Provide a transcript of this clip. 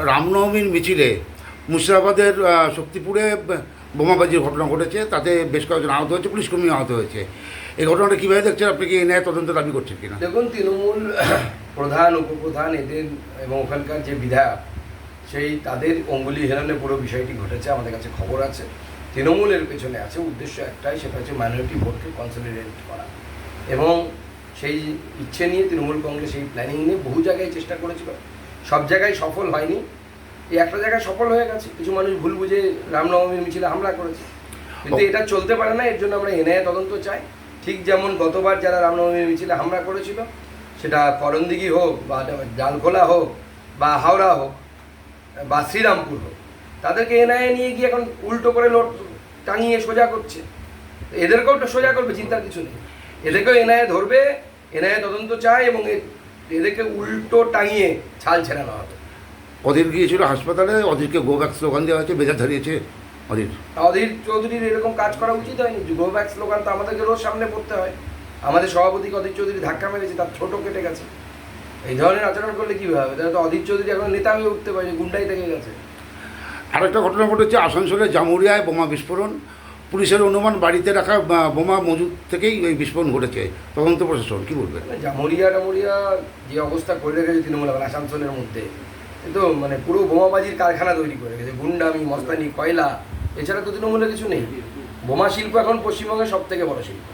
রামনবমীর মিছিলে মুর্শিদাবাদের শক্তিপুরে বোমাবাজির ঘটনা ঘটেছে, তাতে বেশ কয়েকজন আহত হয়েছে, পুলিশকর্মী আহত হয়েছে। এই ঘটনাটা কীভাবে দেখছেন আপনি? কি ন্যায় তদন্ত দাবি করছেন কিনা? দেখুন, তৃণমূল প্রধান উপপ্রধান এদের এবং ওখানকার যে বিধায়ক সেই তাদের অঙ্গুলি হেলনে পুরো বিষয়টি ঘটেছে। আমাদের কাছে খবর আছে। তৃণমূলের পেছনে আছে উদ্দেশ্য একটাই, সেটা হচ্ছে মাইনরিটি ভোটকে কনসলিডেট করা, এবং সেই ইচ্ছে নিয়ে তৃণমূল কংগ্রেস এই প্ল্যানিং নিয়ে বহু জায়গায় চেষ্টা করেছিল, সব জায়গায় সফল হয়নি। এই একটা জায়গায় সফল হয়ে গেছে, কিছু মানুষ ভুল বুঝে রামনবমীর মিছিলে হামলা করেছে, কিন্তু এটা চলতে পারে না। এর জন্য আমরা এনআইএ তদন্ত চাই। ঠিক যেমন গতবার যারা রামনবমীর মিছিলে হামলা করেছিল, সেটা করণদিঘি হোক বা ডালখোলা হোক বা হাওড়া হোক বা শ্রীরামপুর হোক, তাদেরকে এনআইএ নিয়ে গিয়ে এখন উল্টো করে লোট টাঙিয়ে সোজা করছে। এদেরকেও সোজা করবে, চিন্তার কিছু নেই। এদেরকেও এনআইএ ধরবে, এনআইএ তদন্ত চায় এবং এদেরকে উল্টো টাঙিয়ে ছাল ছেড়ানো হবে। অধীর গিয়েছিল হাসপাতালে, অধীরকে গো ব্যাক স্লোগান দেওয়া হয়েছে, বেজার ধরিয়েছে অধীর চৌধুরীর এরকম কাজ করা উচিত হয়নি। গো ব্যাক স্লোগান তো আমাদেরকে রোজ সামনে পড়তে হয়। আমাদের সভাপতিকে অধীর চৌধুরী ধাক্কা মেরেছে, তার ছোটো কেটে গেছে। এই ধরনের আচরণ করলে কীভাবে হবে? তাহলে তো অধীর চৌধুরী এখন নেতা হয়ে উঠতে পারে, গুন্ডাই থেকে গেছে। আরেকটা ঘটনা ঘটেছে আসানসোলের জামুরিয়ায় বোমা বিস্ফোরণ। পুলিশের অনুমান বাড়িতে রাখা বোমা মজুদ থেকেই এই বিস্ফোরণ ঘটেছে। তদন্ত প্রশাসন কী বলবে? জামুরিয়া যে অবস্থা করে রেখেছে তৃণমূল আবার আসানসোলের মধ্যে, তো মানে পুরো বোমাবাজির কারখানা তৈরি করে রেখেছে। গুন্ডামি, মস্তানি, কয়লা, এছাড়া তো তৃণমূলের কিছু নেই। বোমা শিল্প এখন পশ্চিমবঙ্গের সব থেকে বড় শিল্প।